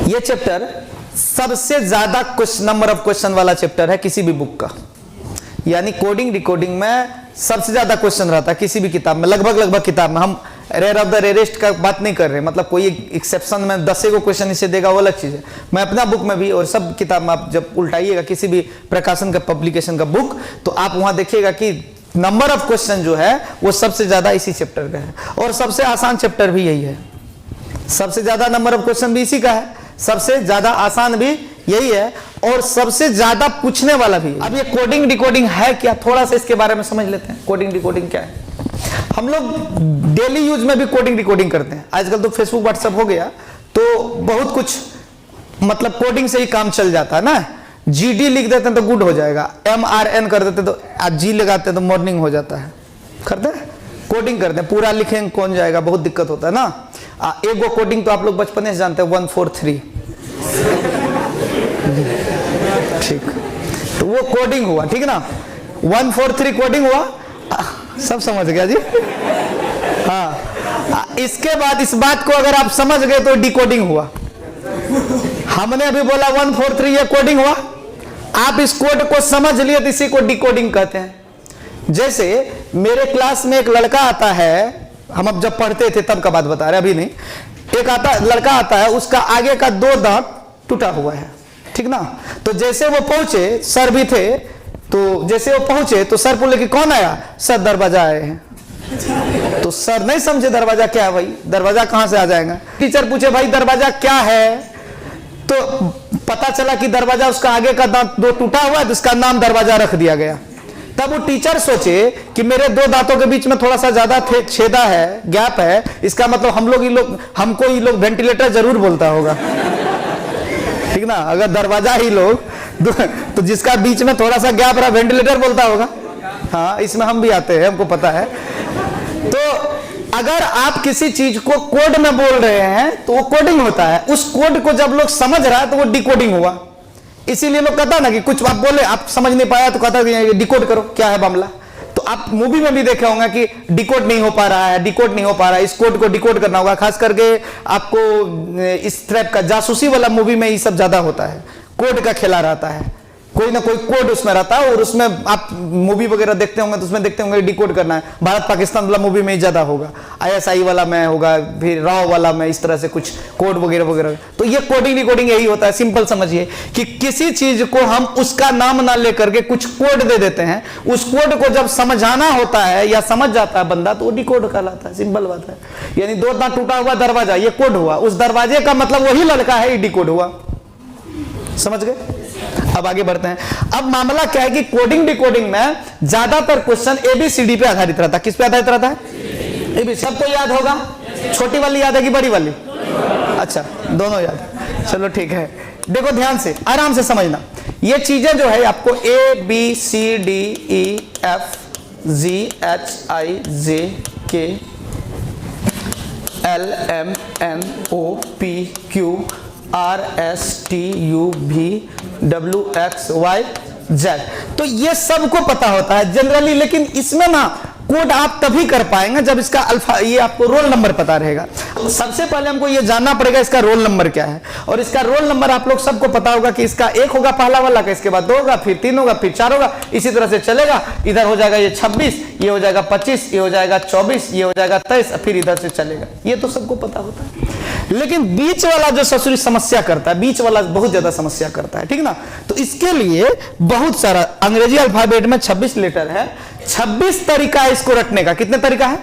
ये चैप्टर सबसे ज्यादा नंबर ऑफ क्वेश्चन वाला चैप्टर है किसी भी बुक का, यानी कोडिंग डिकोडिंग में सबसे ज्यादा क्वेश्चन रहता है किसी भी किताब में, लगभग किताब में। हम रेयर ऑफ द रेयरेस्ट का बात नहीं कर रहे, मतलब कोई एक्सेप्शन में 10 को क्वेश्चन इसे देगा वो अलग चीज है। मैं अपना बुक में भी और सब किताब में आप जब उल्टाइएगा किसी भी प्रकाशन का पब्लिकेशन का बुक, तो आप वहां देखिएगा कि नंबर ऑफ क्वेश्चन जो है वो सबसे ज्यादा इसी चैप्टर का है, और सबसे आसान चैप्टर भी यही है। सबसे ज्यादा नंबर ऑफ क्वेश्चन भी इसी का है, सबसे ज्यादा आसान भी यही है, और सबसे ज्यादा पूछने वाला भी। अब ये कोडिंग डिकोडिंग है क्या, थोड़ा सा इसके बारे में समझ लेते हैं। कोडिंग डिकोडिंग क्या है? हम लोग डेली यूज में भी कोडिंग डिकोडिंग करते हैं। आजकल तो फेसबुक व्हाट्सएप हो गया तो बहुत कुछ मतलब कोडिंग से ही काम चल जाता है ना। जीडी लिख देते हैं तो गुड हो जाएगा, MRN कर देते तो जी लगाते हैं तो मॉर्निंग हो जाता है। करते हैं कोडिंग करते हैं, पूरा लिखेंगे कौन जाएगा, बहुत दिक्कत होता है ना। एक वो कोडिंग तो आप लोग बचपने से जानते हैं 143, ठीक, तो वो कोडिंग हुआ, ठीक ना। 143 कोडिंग हुआ, सब समझ गया जी। हाँ, इसके बाद इस बात को अगर आप समझ गए तो डिकोडिंग हुआ। हमने अभी बोला 143 ये कोडिंग हुआ, आप इस कोड को समझ लिए तो इसी को डिकोडिंग कहते हैं। जैसे मेरे क्लास में एक लड़का आता है, हम अब जब पढ़ते थे तब का बात बता रहे, अभी नहीं। एक लड़का आता है, उसका आगे का 2 दांत टूटा हुआ है, ठीक ना। तो जैसे वो पहुंचे, सर भी थे, तो जैसे वो पहुंचे तो सर बोले कि कौन आया? सर दरवाजा आए हैं। तो सर नहीं समझे दरवाजा क्या है, भाई दरवाजा कहां से आ जाएगा। टीचर पूछे भाई दरवाजा क्या है, तो पता चला कि दरवाजा उसका आगे का दांत 2 टूटा हुआ है, तो उसका नाम दरवाजा रख दिया गया। तब वो टीचर सोचे कि मेरे 2 दांतों के बीच में थोड़ा सा ज्यादा छेदा है, गैप है, इसका मतलब हमको ये लोग वेंटिलेटर जरूर बोलता होगा, ठीक ना। अगर दरवाजा ही लोग तो जिसका बीच में थोड़ा सा गैप रहा वेंटिलेटर बोलता होगा। हाँ, इसमें हम भी आते हैं, हमको पता है। तो अगर आप किसी चीज को कोड में बोल रहे हैं तो वो कोडिंग होता है। उस कोड को जब लोग समझ रहा है तो वो डिकोडिंग हुआ। इसीलिए लोग कहता ना कि कुछ आप बोले, आप समझ नहीं पाया तो कहता डिकोड करो, क्या है मामला। तो आप मूवी में भी देखे होंगे कि डिकोड नहीं हो पा रहा है, डिकोड नहीं हो पा रहा है, इस कोड को डिकोड करना होगा। खास करके आपको इस टाइप का जासूसी वाला मूवी में ये सब ज्यादा होता है, कोड का खेला रहता है, कोई ना कोई कोड उसमें रहता है। और उसमें आप मूवी वगैरह देखते होंगे तो उसमें देखते होंगे डिकोड करना है। भारत पाकिस्तान वाला मूवी में ही ज्यादा होगा, ISI वाला में होगा, फिर राव वाला में, इस तरह से कुछ कोड वगैरह वगैरह। तो ये कोडिंग डिकोडिंग यही होता है। सिंपल समझिए कि किसी चीज को हम उसका नाम ना लेकर के कुछ कोड दे देते हैं, उस कोड को जब समझाना होता है या समझ जाता है बंदा तो वो डिकोड कहलाता है। सिंपल बात है। यानी 2 दांत टूटा हुआ दरवाजा, ये कोड हुआ। उस दरवाजे का मतलब वही लड़का है, ये डिकोड हुआ। समझ गए? अब आगे बढ़ते हैं। अब मामला क्या है कि कोडिंग डिकोडिंग में ज्यादातर क्वेश्चन ABCD पे आधारित रहता है। किस पे आधारित रहता है? ABCD। सबको याद होगा? छोटी वाली याद है कि बड़ी वाली? अच्छा, दोनों याद है, चलो ठीक है। देखो ध्यान से, आराम से समझना। ये चीजें जो है आपको ABCDEFGHIJKLMNOPQRSTUVWXYZ, तो ये सबको पता होता है जनरली। लेकिन इसमें ना कोड आप तभी कर पाएंगे जब इसका अल्फा, ये आपको रोल नंबर पता रहेगा। सबसे पहले हमको ये जानना पड़ेगा इसका रोल नंबर क्या है। और इसका रोल नंबर आप लोग सबको पता होगा कि इसका 1 होगा पहला वाला का, इसके बाद 2 होगा, फिर 3 होगा, फिर 4 होगा, इसी तरह से चलेगा। इधर हो जाएगा ये 26, ये हो जाएगा 25, ये हो जाएगा 24, ये हो जाएगा 23, फिर इधर से चलेगा। ये तो सबको पता होता है। लेकिन बीच वाला जो ससुरी समस्या करता है, बीच वाला बहुत ज्यादा समस्या करता है, ठीक ना। तो इसके लिए बहुत सारा अंग्रेजी अल्फाबेट में 26 लेटर है, 26 तरीका है इसको रटने का। कितने तरीका है?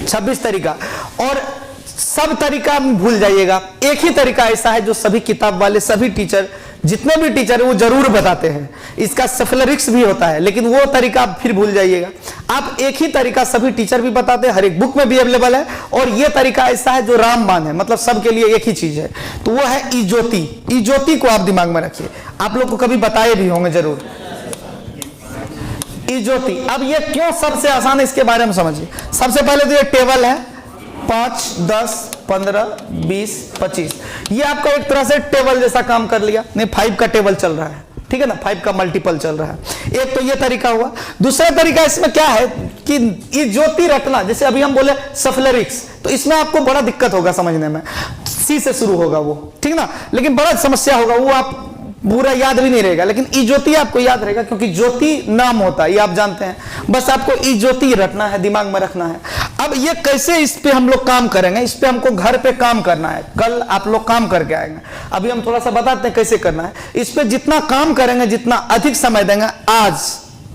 26 तरीका। और सब तरीका भूल जाइएगा। एक ही तरीका ऐसा है जो सभी किताब वाले, सभी टीचर, जितने भी टीचर है वो जरूर बताते हैं। इसका सफलरिक्स भी होता है, लेकिन वो तरीका आप फिर भूल जाइएगा। आप एक ही तरीका सभी टीचर भी बताते हैं, हर एक बुक में भी अवेलेबल है। और ये तरीका ऐसा है जो रामबाण है, मतलब सबके लिए एक ही चीज है, तो वो है इजोती। इजोती को आप दिमाग में रखिए, आप लोग को कभी बताए भी होंगे जरूर, इजोती। अब ये क्यों सबसे आसान है इसके बारे में समझिए। सबसे पहले तो ये टेबल है, 5, 10, 15, 20, 25। ये आपका एक तरह से टेबल जैसा काम कर लिया। नहीं, 5 का टेबल चल रहा है, ठीक है ना, 5 का मल्टीपल चल रहा है। एक तो ये तरीका हुआ। दूसरा तरीका इसमें क्या है कि इजोती रटना, जैसे अभी हम बोले सफलरिक्स, तो इसमें आपको बड़ा दिक्कत होगा समझने में। सी से शुरू होगा वो, ठीक ना। लेकिन बड़ा समस्या होगा, वो आप पूरा याद भी नहीं रहेगा, लेकिन ई ज्योति आपको याद रहेगा, क्योंकि ज्योति नाम होता है, ये आप जानते हैं। बस आपको ई ज्योति रटना है, दिमाग में रखना है। अब ये कैसे, इस पे हम लोग काम करेंगे, इस पे हमको घर पे काम करना है। कल आप लोग काम करके आएंगे, अभी हम थोड़ा सा बताते हैं कैसे करना है। इस पे जितना काम करेंगे, जितना अधिक समय देंगे आज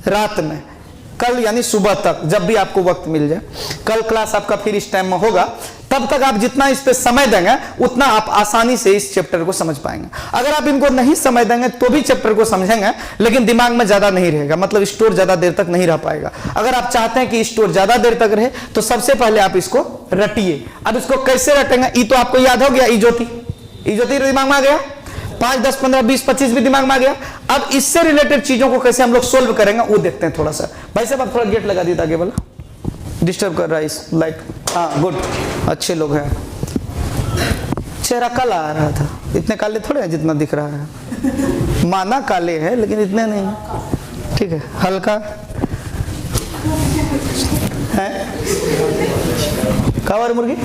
रात में, कल यानी सुबह तक, जब भी आपको वक्त मिल जाए, कल क्लास आपका फिर इस टाइम में होगा, तब तक आप जितना इस पे समय देंगे उतना आप आसानी से इस चैप्टर को समझ पाएंगे। अगर आप इनको नहीं समय देंगे तो भी चैप्टर को समझेंगे, लेकिन दिमाग में ज्यादा नहीं रहेगा, मतलब स्टोर ज्यादा देर तक नहीं रह पाएगा। अगर आप चाहते हैं कि स्टोर ज्यादा देर तक रहे तो सबसे पहले आप इसको रटिए। अब इसको कैसे रटेंगे, ई तो आपको याद हो गया, ई ज्योति दिमाग में आ गया, 5, 10, 15, 20, 25 भी दिमाग में आ गया। अब इससे रिलेटेड चीजों को कैसे हम लोग सोल्व करेंगे वो देखते हैं थोड़ा सा। भाई साहब आप थोड़ा गेट लगा दिए आगे वाला, डिस्टर्ब कर रहा है इस लाइट। हाँ गुड, अच्छे लोग हैं। चेहरा काला आ रहा था, इतने काले थोड़े हैं जितना दिख रहा है, माना काले हैं लेकिन इतने नहीं, ठीक है, हल्का है। कावर मुर्गी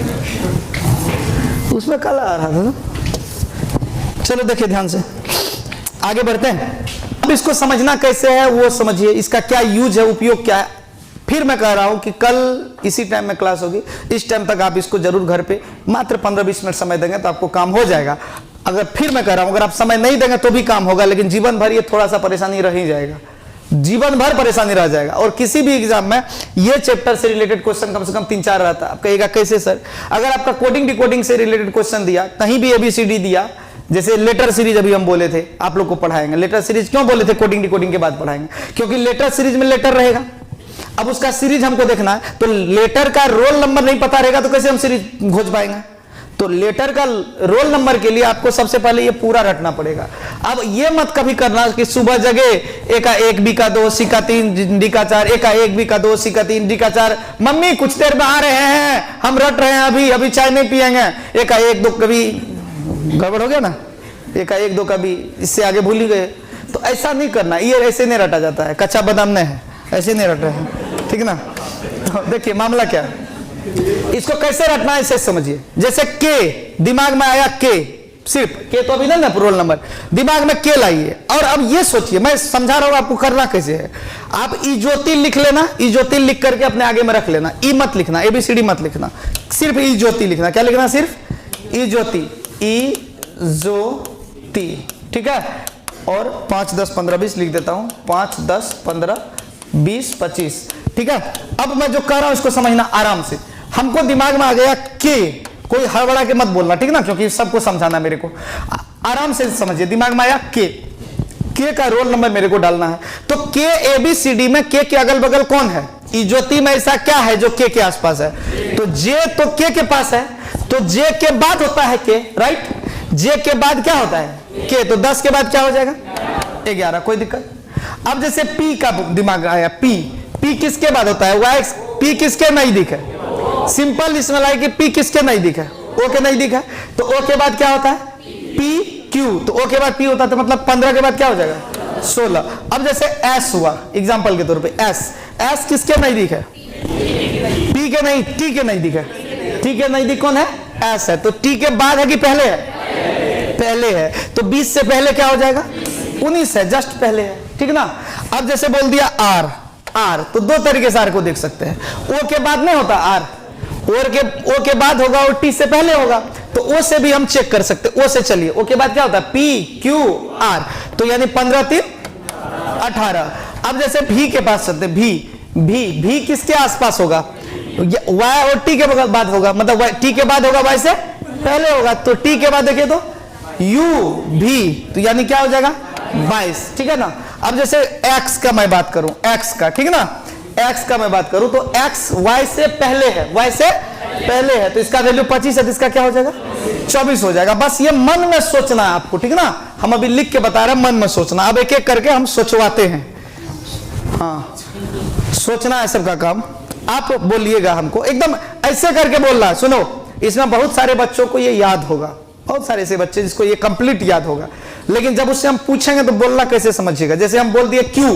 उसमें काला आ रहा था ना। चलो देखिए ध्यान से, आगे बढ़ते हैं। अब इसको समझना कैसे है वो समझिए, इसका क्या यूज है, उपयोग क्या है। फिर मैं कह रहा हूं कि कल इसी टाइम में क्लास होगी, इस टाइम तक आप इसको जरूर घर पे मात्र 15-20 मिनट समय देंगे तो आपको काम हो जाएगा। अगर फिर मैं कह रहा हूं अगर आप समय नहीं देंगे तो भी काम होगा, लेकिन जीवन भर ये थोड़ा सा परेशानी रह ही जाएगा, जीवन भर परेशानी रह जाएगा। और किसी भी एग्जाम में ये चैप्टर से रिलेटेड क्वेश्चन कम से कम 3-4 रहता है। आप कहिएगा कैसे सर, अगर आपका कोडिंग डिकोडिंग से रिलेटेड क्वेश्चन दिया, कहीं भी ABCD दिया, जैसे लेटर सीरीज अभी हम बोले थे आप लोग को पढ़ाएंगे। लेटर सीरीज क्यों बोले थे कोडिंग डिकोडिंग के बाद पढ़ाएंगे, क्योंकि लेटर सीरीज में लेटर रहेगा। अब उसका सीरीज हमको देखना है, तो लेटर का रोल नंबर नहीं पता रहेगा तो कैसे हम सीरीज खोज पाएंगे। तो लेटर का रोल नंबर के लिए आपको सबसे पहले ये पूरा रटना पड़ेगा। अब ये मत कभी करना कि सुबह जगे ए का 1, बी का 2, सी का 3, डी का 4, ए का 1, बी का 2, सी का 3, डी का 4, मम्मी कुछ देर में आ रहे हैं, हम रट रहे हैं, अभी चाय नहीं पियेंगे। ए का 1, 2 कभी गड़बड़ हो गया ना, ए का 1, 2 कभी इससे आगे भूल ही गए। तो ऐसा नहीं करना, ये ऐसे नहीं रटा जाता है, कच्चा बादाम नहीं है, ऐसे नहीं रट रहे हैं, ठीक ना। तो देखिए मामला क्या है, इसको कैसे रटना है इसे समझिए। जैसे के दिमाग में आया, के सिर्फ के तो अभी नहीं ना रोल नंबर, दिमाग में के लाइए। और अब ये सोचिए, मैं समझा रहा हूं आपको करना कैसे है। आप ई ज्योति लिख लेना, ई ज्योति लिख करके अपने आगे में रख लेना, ई मत लिखना, ABCD मत लिखना, सिर्फ ई ज्योति लिखना। क्या लिखना, सिर्फ ई ज्योति, ई ज्योति, ठीक है। और 5, 10, 15, 20 लिख देता हूं, 5, 10, 15, 20, 25, ठीक है। अब मैं जो कह रहा हूं इसको समझना आराम से। हमको दिमाग में आ गया के, कोई हड़बड़ा के मत बोलना, ठीक ना, क्योंकि सबको समझाना मेरे को। आराम से समझिए, दिमाग में आया के का रोल नंबर मेरे को डालना है। तो के ABCD में के अगल बगल कौन है, ई ज्योति में ऐसा क्या है जो के आसपास है, तो जे तो के पास है, तो जे के बाद होता है के, राइट। जे के बाद क्या होता है के, तो 10 के बाद क्या हो जाएगा 11, कोई दिक्कत। अब जैसे पी का दिमाग आया, पी किसके बाद होता है, वाई, पी किसके नजदीक है, सिंपल इसमें लाए कि पी किसके नजदीक है, ओ के नजदीक है। तो ओ के बाद क्या होता है पी क्यू, तो ओ के बाद पी होता है, तो मतलब 15 के बाद क्या हो जाएगा 16। अब जैसे एस हुआ एग्जांपल के तौर पे, एस किसके नजदीक है, पी के नहीं, टी के नजदीक है। टी के नजदीक कौन है, एस है। तो टी के बाद है कि पहले है, पहले है। तो 20 से पहले क्या हो जाएगा 19 है, जस्ट पहले है, ठीक ना। अब जैसे बोल दिया आर, तो 2 तरीके से आर को देख सकते हैं। ओ के बाद नहीं होता आर, ओ के बाद होगा और टी से पहले होगा, तो ओ से भी हम चेक कर सकते हैं। ओ से चलिए, ओ के बाद क्या होता है पी क्यू आर, तो यानी 15, 3, 18। अब जैसे भी के पास चलते, भी किसके आसपास होगा, वाई और टी के बाद होगा, मतलब टी के बाद होगा वाई से पहले होगा। तो टी के बाद देखिए तो यू भी, तो यानी क्या हो जाएगा 22, ठीक है ना। अब जैसे एक्स का मैं बात करूं, एक्स का, ठीक है ना, एक्स का मैं बात करूं तो एक्स वाई से पहले है, वाई से पहले है, तो इसका वैल्यू 25 है, तो इसका क्या हो जाएगा 24 हो जाएगा। बस ये मन में सोचना है आपको, ठीक है ना, हम अभी लिख के बता रहे हैं, मन में सोचना। अब एक एक करके हम सोचवाते हैं, हाँ सोचना है सबका काम। आप बोलिएगा हमको, एकदम ऐसे करके बोलना है। सुनो, इसमें बहुत सारे बच्चों को ये याद होगा, बहुत सारे ऐसे बच्चे जिसको ये कंप्लीट याद होगा, लेकिन जब उससे हम पूछेंगे तो बोलना कैसे समझिएगा। जैसे हम बोल दिए क्यू,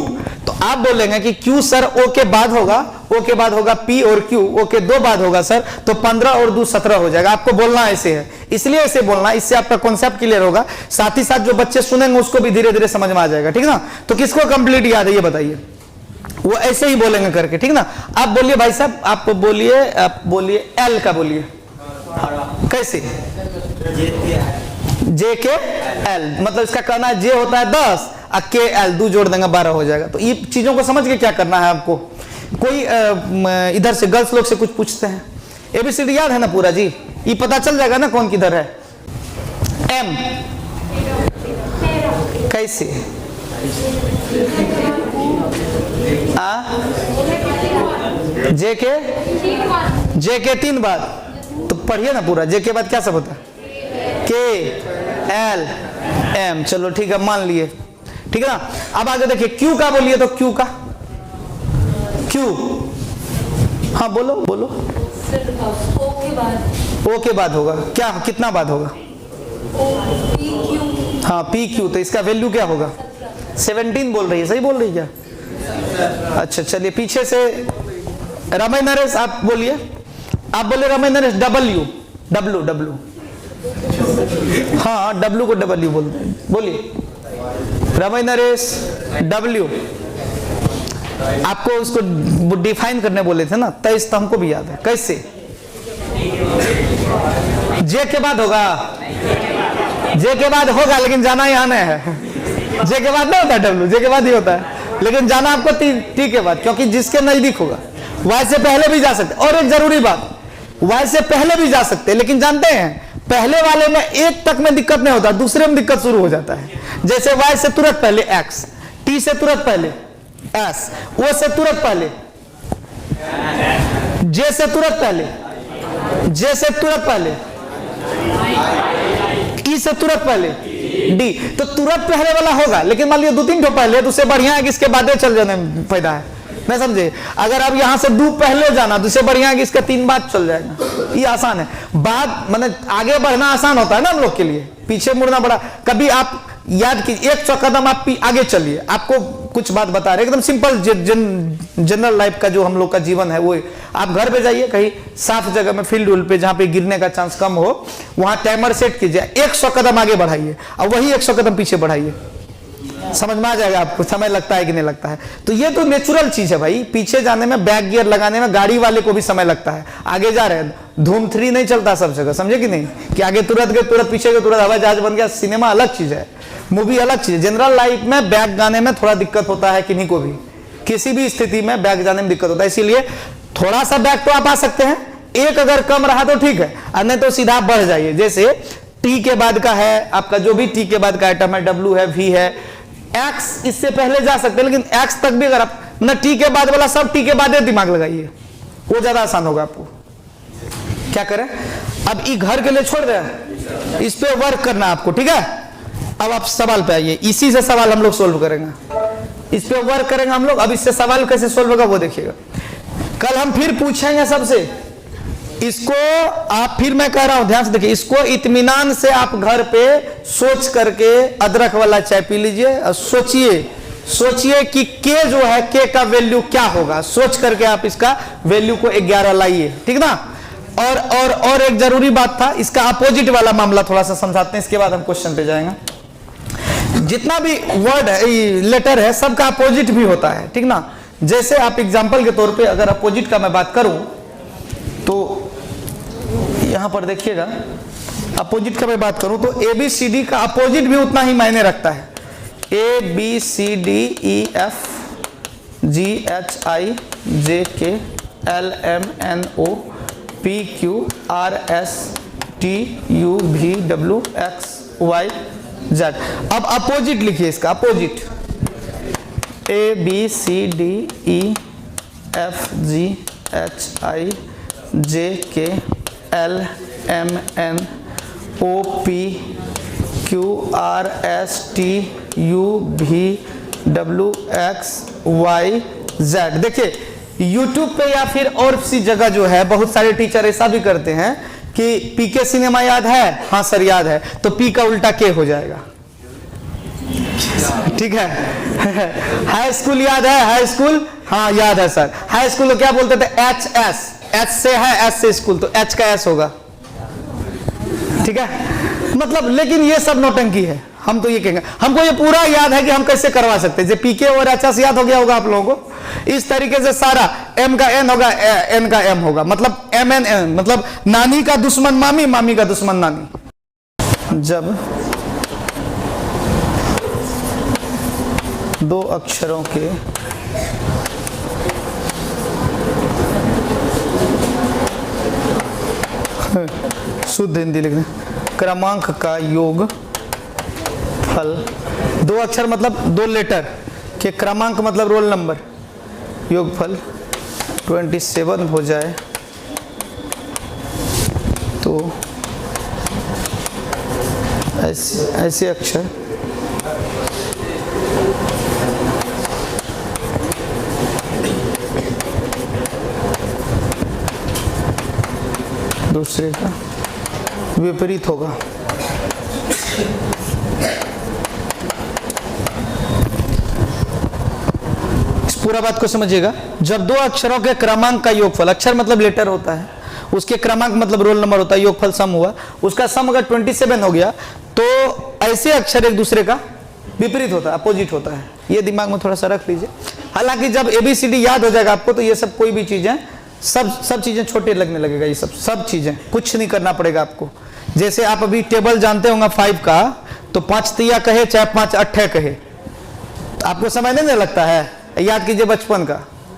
तो आप बोलेंगे कि क्यू सर ओ के बाद होगा, ओ के बाद होगा पी और क्यू, ओ के 2 बाद होगा सर, तो 15 और 2 17 हो जाएगा। आपको बोलना ऐसे है, इसलिए इसे बोलना, इससे आपका कॉन्सेप्ट क्लियर होगा, साथ ही साथ जो बच्चे सुनेंगे उसको भी धीरे धीरे समझ में आ जाएगा, ठीक ना। तो किसको कंप्लीट याद है ये बताइए, वो ऐसे ही बोलेंगे करके, ठीक ना। आप बोलिए भाई साहब, आप बोलिए एल का बोलिए, कैसे, जे के एल, मतलब इसका करना है जे होता है 10 और के एल 2 जोड़ देंगे 12 हो जाएगा। तो ये चीजों को समझ के क्या करना है आपको। कोई इधर से गर्ल्स लोग से कुछ पूछते हैं, एबीसीडी याद है ना पूरा जी, ये पता चल जाएगा ना कौन किधर है। एम कैसे, जे के 3 बार, तो पढ़िए ना पूरा, जे के बाद क्या सब होता है, के एल एम, चलो ठीक है मान लिए, ठीक है ना। अब आगे देखिए क्यू का बोलिए, तो क्यू का, क्यू, हाँ बोलो बोलो, ओ के बाद होगा क्या, कितना बाद होगा, हाँ पी क्यू, तो इसका वैल्यू क्या होगा 17 बोल रही है, सही बोल रही है क्या। अच्छा चलिए पीछे से रमय नरेश आप बोलिए, आप बोले रमय नरेश डब्ल्यू, डब्ल्यू डब्ल्यू, हाँ डब्ल्यू को डब्ल्यू बोलते हैं, बोलिए रमय नरेश डब्ल्यू। आपको उसको डिफाइन करने बोले थे ना, 23 तो हमको भी याद है, कैसे, जे के बाद होगा, जे के बाद होगा लेकिन जाना ही आना है, जे के बाद नहीं होता डब्ल्यू, जे के बाद ही होता है, लेकिन जाना आपको टी के बाद, क्योंकि जिसके नजदीक होगा। वाई से पहले भी जा सकते, और एक जरूरी बात, वाई से पहले भी जा सकते, लेकिन जानते हैं पहले वाले में 1 तक में दिक्कत नहीं होता, दूसरे में दिक्कत शुरू हो जाता है। जैसे वाई से तुरंत पहले एक्स, टी से तुरंत पहले एस, ओ से तुरंत पहले, जे से तुरंत पहले, जे से तुरंत पहले, ई से तुरंत पहले, डी, तो तुरंत पहले वाला होगा, लेकिन मान लिया 2-3 ठो पहले, तो उससे बढ़िया है कि इसके बाद चल जाने फायदा है, नहीं समझे। अगर अब यहां से 2 पहले जाना, तो इससे बढ़िया है कि इसका 3 बाद चल जाएगा, ये आसान है। बाद मतलब आगे बढ़ना आसान होता है ना हम लोग के लिए, पीछे मुड़ना बड़ा। कभी आप याद कीजिए 100 कदम आप आगे चलिए, आपको कुछ बात बता रहे, एकदम सिंपल जनरल लाइफ का जो हम लोग का जीवन है वो। आप घर पे जाइए कहीं साफ जगह में, फील्ड उल पे जहां पे गिरने का चांस कम हो, वहां टाइमर सेट कीजिए, 100 कदम आगे बढ़ाइए और वही 100 कदम पीछे बढ़ाइए, समझ में आ जाएगा आपको समय लगता है कि नहीं लगता है। तो ये तो नेचुरल चीज है भाई, पीछे जाने में, बैक गियर लगाने में गाड़ी वाले को भी समय लगता है, आगे जा रहे हैं, धूम 3 नहीं चलता सब जगह, समझे कि नहीं, कि आगे तुरंत गए तुरंत पीछे गए तुरंत हवाई जहाज बन गया। सिनेमा अलग चीज है, मूवी अलग चीज है। जनरल लाइफ में बैक जाने में थोड़ा दिक्कत होता है, किन्हीं को भी किसी भी स्थिति में बैक जाने में दिक्कत होता है, इसीलिए थोड़ा सा बैक तो आप आ सकते हैं, एक अगर कम रहा तो ठीक है, और नहीं तो सीधा बढ़ जाइए। जैसे टी के बाद का है आपका, जो भी टी के बाद का आइटम है, डब्ल्यू है, वी है, एक्स इससे पहले जा सकते हैं, लेकिन एक्स तक भी अगर आप मतलब टी के बाद वाला सब टी के बाद दिमाग लगाइए, वो ज्यादा आसान होगा आपको। क्या करें अब, ई घर के लिए छोड़ दें, इस पे वर्क करना आपको, ठीक है। अब आप सवाल पे आइए, इसी से सवाल हम लोग सोल्व करेंगे, इस पे वर्क करेंगे हम लोग। अब इससे सवाल कैसे सोल्व होगा वो देखिएगा, कल हम फिर पूछेंगे सबसे इसको। आप फिर मैं कह रहा हूं ध्यान से देखिए, इसको इत्मीनान से आप घर पे सोच करके अदरक वाला चाय पी लीजिए और सोचिए कि के जो है, के का वैल्यू क्या होगा, सोच करके आप इसका वैल्यू को 11 लाइए, ठीक ना। और एक जरूरी बात था, इसका अपोजिट वाला मामला थोड़ा सा समझाते हैं, इसके बाद हम क्वेश्चन पे जाएंगे। जितना भी वर्ड है, लेटर है, सबका अपोजिट भी होता है, ठीक ना। जैसे आप एग्जांपल के तौर पे अगर अपोजिट का मैं बात करूं, तो यहां पर देखिएगा, अपोजिट का मैं बात करूं तो ABCD का अपोजिट भी उतना ही मायने रखता है। ABCDEFGHIJKLMNOPQRSTUVWXYZ। अब अपोजिट लिखिए इसका, अपोजिट ABCDEFGHIJKLMNOPQRSTUVWXYZ। देखिए YouTube पे या फिर और सी जगह जो है, बहुत सारे टीचर ऐसा भी करते हैं कि पीके सिनेमा याद है, हाँ सर याद है, तो पी का उल्टा के हो जाएगा, ठीक है। हाई स्कूल याद है, हाई स्कूल, हाँ याद है सर, हाई स्कूल क्या बोलते थे, एच से है, एस से स्कूल, तो एच का एस होगा, ठीक है, मतलब लेकिन ये सब नौटंकी है। हम तो ये कहेंगे, हमको ये पूरा याद है कि हम कैसे करवा सकते हैं। पीके और अच्छा से याद हो गया होगा आप लोगों को। इस तरीके से सारा एम का एन होगा, एन का एम होगा, मतलब एम एन एन, मतलब नानी का दुश्मन मामी, मामी का दुश्मन नानी। जब दो अक्षरों के शुद्ध हिंदी लिखने क्रमांक का योग फल, दो अक्षर मतलब दो लेटर के क्रमांक मतलब रोल नंबर, योगफल 27 हो जाए तो ऐसे अक्षर दूसरे का विपरीत होगा। इस पूरा बात को समझिएगा। जब दो अक्षरों के क्रमांक का योगफल, अक्षर मतलब लेटर होता है, उसके क्रमांक मतलब रोल नंबर होता है, योगफल सम हुआ, उसका सम अगर 27 हो गया तो ऐसे अक्षर एक दूसरे का विपरीत होता है, अपोजिट होता है। ये दिमाग में थोड़ा सा रख लीजिए। हालांकि जब ABCD याद हो जाएगा आपको तो ये सब कोई भी चीजें सब चीजें छोटे लगने लगेगा। ये सब चीजें कुछ नहीं करना पड़ेगा आपको। जैसे आप अभी टेबल जानते होंगे 5 का, तो 5 तिया कहे चाहे 5 अट्ठे कहे, आपको समय नहीं लगता है। याद कीजिए बचपन का,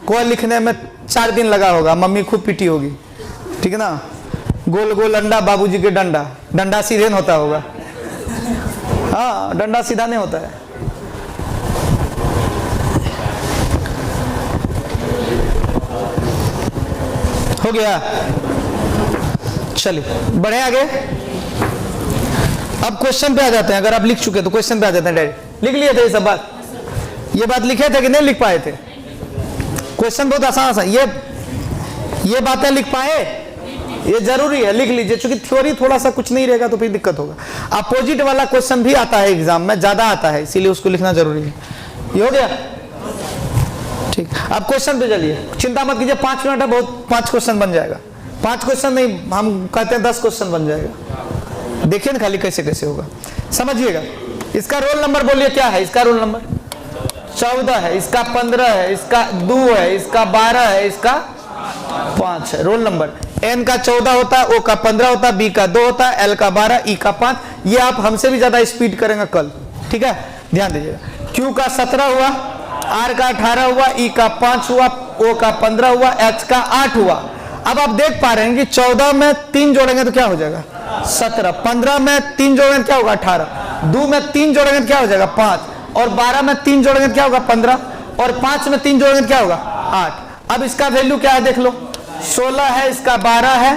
कोई लिखने में 4 दिन लगा होगा, मम्मी खूब पीटी होगी, ठीक है ना। गोल गोल अंडा बाबूजी के डंडा, डंडा सीधे नहीं होता होगा, हाँ डंडा सीधा नहीं होता है। हो गया, चलिए बढ़े आगे। अब क्वेश्चन पे आ जाते हैं। अगर आप लिख चुके तो क्वेश्चन पे आ जाते हैं डायरेक्ट। लिख लिए थे ये सब बात, ये बात लिखे थे कि नहीं लिख पाए थे? क्वेश्चन बहुत आसान है। ये बातें लिख पाए, ये जरूरी है, लिख लीजिए, क्योंकि थ्योरी थोड़ा सा कुछ नहीं रहेगा तो फिर दिक्कत होगा। अपोजिट वाला क्वेश्चन भी आता है एग्जाम में, ज्यादा आता है, इसीलिए उसको लिखना जरूरी है। ये हो गया, ठीक। अब क्वेश्चन पे चलिए, चिंता मत कीजिए, 5 मिनट है, बहुत 5 क्वेश्चन बन जाएगा। 5 क्वेश्चन नहीं, हम कहते हैं 10 क्वेश्चन बन जाएगा। देखिए ना खाली कैसे कैसे होगा, समझिएगा। इसका रोल नंबर बोलिए क्या है? इसका रोल नंबर 14 है, इसका 15 है, इसका 2 है, इसका 12 है, इसका 5 है। रोल नंबर एन का 14 होता है, ओ का 15 होता है, बी का 2 होता है, एल का 12, ई का 5। ये आप हमसे भी ज्यादा स्पीड करेंगे कल, ठीक है, ध्यान दीजिएगा। क्यू का 17 हुआ, आर का 18 हुआ, ई का 5 हुआ, ओ का 15 हुआ, एच का 8 हुआ। अब आप देख पा रहे हैं कि 14 में 3 जोड़ेंगे तो क्या हो जाएगा 17, 15 में 3 जोड़ेंगे क्या होगा 18, 2 में 3 जोड़ेंगे क्या हो जाएगा 5, और 12 में 3 जोड़ेंगे क्या होगा 15, और 5 में 3 जोड़ेंगे क्या होगा 8। अब इसका वैल्यू क्या है देख लो, 16 है, इसका 12 है,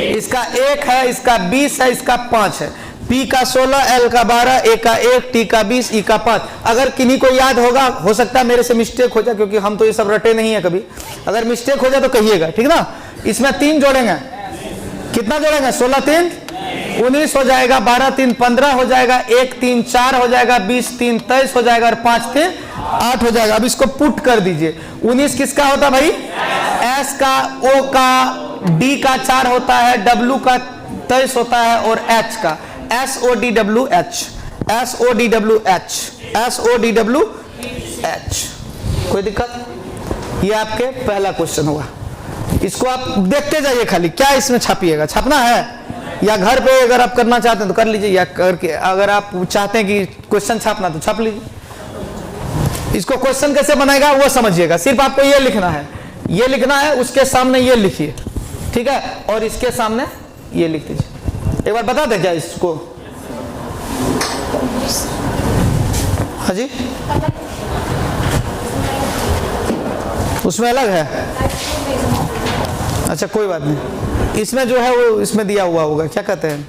इसका 1 है, इसका 20 है, इसका 5 है। P का 16, L का 12, A का 1, T का 20, E का 5। अगर किन्हीं को याद होगा, हो सकता है मेरे से मिस्टेक हो जाए, क्योंकि हम तो ये सब रटे नहीं है कभी। अगर मिस्टेक हो जाए तो कहिएगा, ठीक ना। इसमें 3 जोड़ेंगे, कितना जोड़ेंगे 16 3 19 हो जाएगा, 12 3 15 हो जाएगा, 1 3 4 हो जाएगा, 20 3 23 हो जाएगा, और 5 3 8 हो जाएगा। अब इसको पुट कर दीजिए। 19 किसका होता भाई? S का, O का, D का 4 होता है, W का 23 होता है, और H का SODWH, SODWH, SODWH। कोई दिक्कत? ये आपके पहला क्वेश्चन होगा। इसको आप देखते जाइए, खाली क्या इसमें छापिएगा, छापना है या घर पे अगर आप करना चाहते हैं तो कर लीजिए, या करके अगर आप चाहते हैं कि क्वेश्चन छापना तो छाप लीजिए। इसको क्वेश्चन कैसे बनाएगा वो समझिएगा। सिर्फ आपको ये लिखना है, ये लिखना है, उसके सामने ये लिखिए, ठीक है, और इसके सामने ये लिख दीजिए। एक बार बता दें क्या इसको? हाँ जी, उसमें अलग है, अच्छा कोई बात नहीं। इसमें जो है वो इसमें दिया हुआ होगा, क्या कहते हैं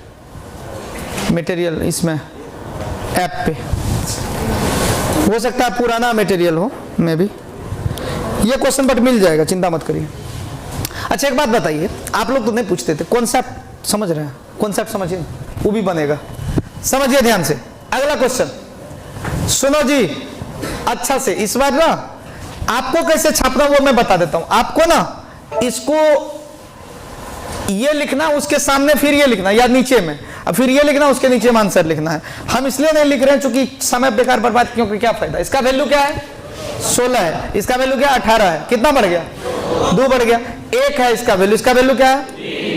मटेरियल, इसमें ऐप पे हो सकता है पुराना मटेरियल हो, मैं भी ये क्वेश्चन बट मिल जाएगा, चिंता मत करिए। अच्छा एक बात बताइए, आप लोग तो नहीं पूछते थे, कॉन्सेप्ट समझ रहे हैं? कॉन्सेप्ट समझिए, वो भी बनेगा, समझिए ध्यान से। अगला क्वेश्चन सुनो जी अच्छा से। इस बार ना आपको कैसे छापना वो मैं बता देता हूं। आपको ना इसको ये लिखना, उसके सामने फिर ये लिखना या नीचे में, अब फिर ये लिखना, उसके नीचे में आंसर लिखना है। हम इसलिए नहीं लिख रहे हैं क्योंकि समय बेकार बर्बाद, क्योंकि क्या फायदा। इसका वैल्यू क्या है 16 है, इसका वैल्यू क्या 18 है, कितना बढ़ गया 2 बढ़ गया। 1 है इसका वैल्यू, इसका वैल्यू क्या है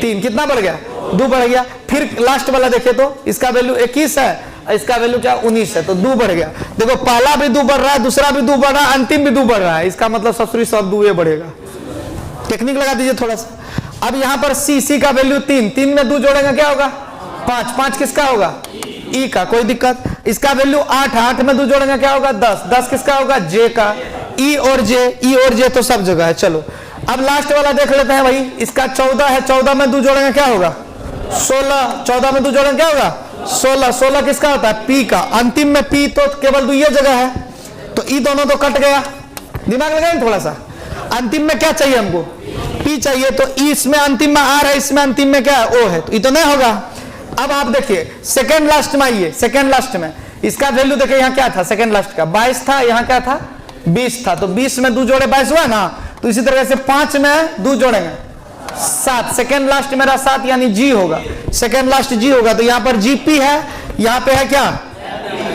3, कितना बढ़ गया 2 बढ़ गया। फिर लास्ट वाला देखे तो इसका वैल्यू 21 है, इसका वैल्यू क्या 19 है, तो 2 बढ़ गया। देखो पहला भी 2 बढ़ रहा है, दूसरा भी 2 बढ़ रहा है, अंतिम भी 2 बढ़ रहा है, इसका मतलब सब 2 बढ़ेगा। टेक्निक लगा दीजिए थोड़ा सा। अब यहां पर सी का वैल्यू 3, 3 में 2 जोड़ेंगे क्या होगा 5, 5 किसका होगा ई का, कोई दिक्कत। इसका वैल्यू 8, 8 में 2 जोड़ेंगे क्या होगा 10, 10 किसका होगा जे का। ई और जे तो सब जगह है। चलो अब लास्ट वाला देख लेते हैं भाई, इसका 14 है, 14 में 2 जोड़ेंगे क्या होगा 16, 14 में 2 जोड़ेंगे क्या होगा 16, 16 किसका होता है पी का। अंतिम में पी तो केवल 2 ये जगह है, तो ई दोनों तो कट गया। दिमाग लगाएं थोड़ा सा। अंतिम में क्या चाहिए हमको पी चाहिए, तो ई इसमें अंतिम में आर है, इसमें अंतिम में क्या है ओ है, तो ई तो नहीं होगा। अब आप देखिए सेकंड लास्ट में आइए, सेकंड लास्ट में इसका वैल्यू देखिए यहाँ क्या था, सेकंड लास्ट का 22 था, यहाँ क्या था 20 था, तो 20 में 2 जोड़े 22 हुआ ना। तो इसी तरह से 5 में 2 जोड़ेंगे 7, सेकंड लास्ट मेरा 7 यानी जी होगा, सेकंड लास्ट जी होगा। तो यहाँ पर जीपी है, यहाँ पे है क्या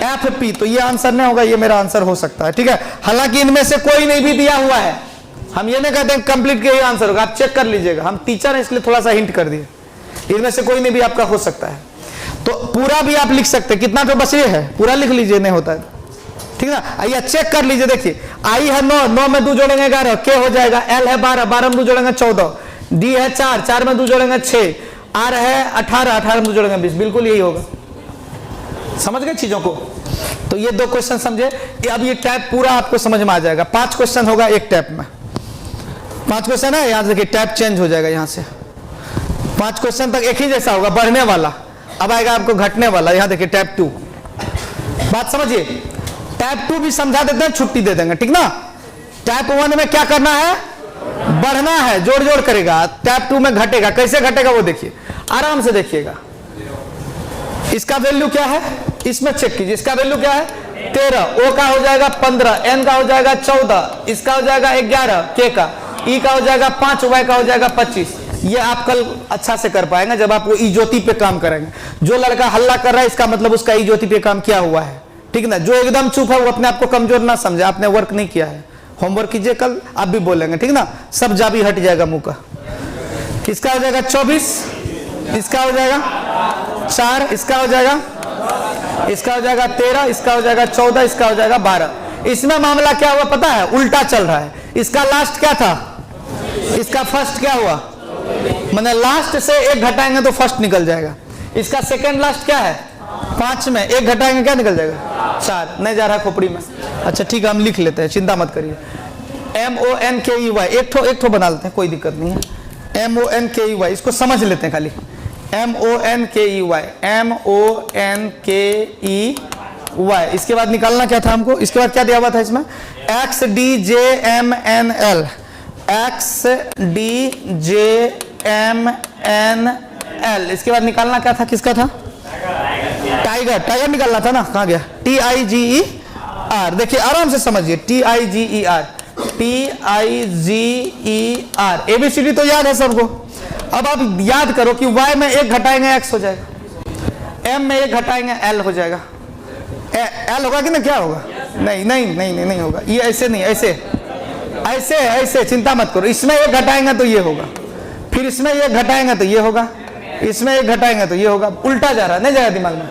एफ पी, तो ये आंसर नहीं होगा, ये मेरा आंसर हो सकता है। ठीक है, हालांकि इनमें से कोई नहीं भी दिया हुआ है, हम ये नहीं कहते हैं कंप्लीट के ही आंसर होगा, आप चेक कर लीजिएगा, हम टीचर हैं इसलिए थोड़ा सा हिंट कर दिए। इनमें से कोई नहीं भी आपका हो सकता है, तो पूरा भी आप लिख सकते हैं। कितना तो बस ये है, पूरा लिख लीजिए, नहीं होता है ठीक ना। आइए चेक कर लीजिए, देखिए आई है 9, 9 में 2 जोड़ेंगे 11, के हो जाएगा। एल है 12, 12 में 2 जोड़ेंगे 14, डी है 4, 4 में 2 जोड़ेंगे 6, आर है 18, 18 में 2 जोड़ेंगे 20, बिल्कुल यही होगा। समझ गए चीजों को। तो ये 2 क्वेश्चन समझे, अब ये टैप पूरा आपको समझ में आ जाएगा। 5 क्वेश्चन होगा एक टैप में, 5 क्वेश्चन है। यहां देखिए टैप चेंज हो जाएगा, यहां से 5 क्वेश्चन तक एक ही जैसा होगा, बढ़ने वाला। अब आएगा आपको घटने वाला, यहां देखिए टैप 2। बात समझिए, टैप 2 भी समझा देते हैं, छुट्टी दे देंगे, ठीक ना। टैप 1 में क्या करना है, बढ़ना है, जोड़ जोड़ करेगा। टैप 2 में घटेगा, कैसे घटेगा वो देखिए, आराम से देखिएगा। इसका वैल्यू क्या है, इसमें चेक कीजिए, इसका वैल्यू क्या है 13, ओ का हो जाएगा 15, एन का हो जाएगा 14, इसका हो जाएगा 11, के का, ई का हो जाएगा 5, वाई का हो जाएगा 25। ये आप कल अच्छा से कर पाएंगे जब आप वो ई ज्योति पे काम करेंगे। जो लड़का हल्ला कर रहा है इसका मतलब उसका ई ज्योति पे काम किया हुआ है, ठीक ना। जो एकदम चुप है वो अपने आप को कमजोर ना समझे, आपने वर्क नहीं किया है। होमवर्क कीजिए, कल आप भी बोलेंगे, ठीक ना। सब जाबी हट जाएगा मुंह का। इसका हो जाएगा 24, इसका हो जाएगा 4, इसका हो जाएगा 13, इसका हो जाएगा 14, इसका हो जाएगा 12। इसमें मामला क्या हुआ पता है, उल्टा चल रहा है। इसका लास्ट क्या था, इसका फर्स्ट क्या हुआ, मैंने लास्ट से 1 घटाएंगे तो फर्स्ट निकल जाएगा। इसका सेकंड लास्ट क्या है 5 में 1 घटाएंगे क्या निकल जाएगा 4, नहीं जा रहा खोपड़ी में। अच्छा ठीक है, हम लिख लेते हैं, चिंता मत करिए। MONKEY, एक ठो बना लेते हैं, कोई दिक्कत नहीं है। MONKEY, इसको समझ लेते हैं खाली। MONKEY, इसके बाद निकालना क्या था हमको, इसके बाद क्या दिया हुआ था इसमें XDJMNL, XDJMNL। इसके बाद निकालना क्या था, किसका था टाइगर, टाइगर निकालना था ना, कहाँ गया TIGER। देखिए आराम से समझिए, TIGER, ABCD तो याद है सबको। अब आप याद करो कि Y में 1 घटाएंगे X हो जाएगा, M में 1 घटाएंगे L हो जाएगा। L होगा कि ना, क्या होगा, नहीं होगा। ये ऐसे नहीं, ऐसे चिंता मत करो। इसमें 1 घटाएंगे तो ये होगा, फिर इसमें 1 घटाएंगे तो ये होगा, इसमें 1 घटाएंगे तो ये होगा। उल्टा जा रहा है, नहीं जाएगा दिमाग में।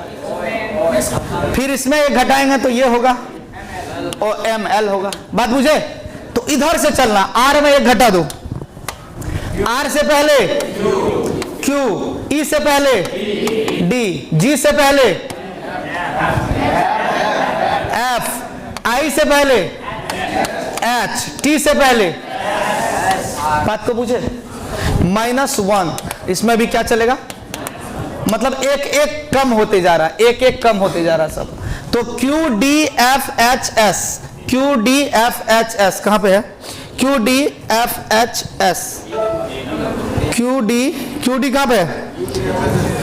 फिर इसमें 1 घटाएंगे तो ये होगा और ML होगा। बात बुझे। तो इधर से चलना, R में 1 घटा दो, R से पहले Q, E से पहले D, G से पहले F, I से पहले H, T से पहले। बात को पूछे, -1, इसमें भी क्या चलेगा, मतलब एक कम होते जा रहा है, एक कम होते जा रहा है सब। तो QDFHS, QDFHS कहां पे है, QDFHS, QD कहां पे है,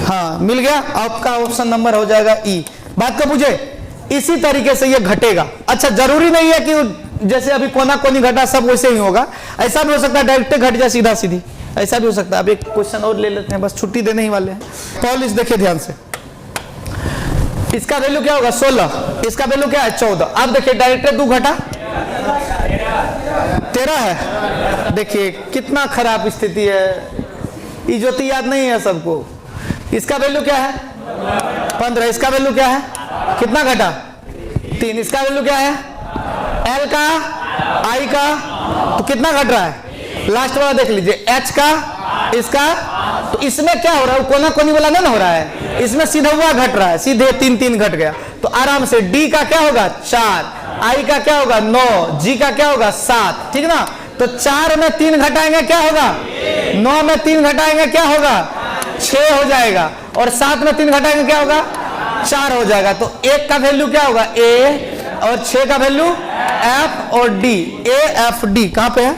हाँ मिल गया, आपका ऑप्शन नंबर हो जाएगा E। बात को पूछे, इसी तरीके से ये घटेगा। अच्छा जरूरी नहीं है कि जैसे अभी कोना कोनी घटा सब वैसे ही होगा, ऐसा भी हो सकता है डायरेक्ट घट जाए सीधा सीधी। ऐसा भी हो सकता है। अब एक क्वेश्चन और ले लेते हैं, बस छुट्टी देने ही वाले हैं। पॉलिश देखिए ध्यान से, इसका वैल्यू क्या होगा 16, इसका वैल्यू क्या है 14। अब देखिए डायरेक्ट 2 घटा 13 है। देखिए कितना खराब स्थिति है, इज्जती याद नहीं है सबको। इसका वैल्यू क्या है 15, इसका वैल्यू क्या है, कितना घटा 3, इसका वैल्यू क्या है L का I का, तो कितना घट रहा है लास्ट वाला देख लीजिए H का, इसका। तो इसमें क्या हो रहा है, कोना कोनी वाला नहीं ना हो रहा है, इसमें सीधा हुआ घट रहा है, सीधे 3 घट गया। तो आराम से D का क्या होगा 4, I का क्या होगा 9, G का क्या होगा 7, ठीक ना। तो 4 में 3 घटाएंगे क्या होगा 9 में 3 घटाएंगे क्या होगा 6 हो जाएगा, और 7 में 3 घटाएंगे क्या होगा 4 हो जाएगा। तो 1 का वैल्यू क्या होगा A, और 6 का वैल्यू F और D, A F D कहां पे है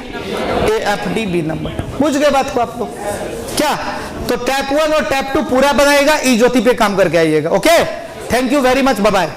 A F D B number. बुझ गए बात को आप लोग क्या। तो टैप 1 और टैप 2 पूरा बनाएगा, ई ज्योति पे काम करके आइएगा। Okay, thank you very much, bye bye.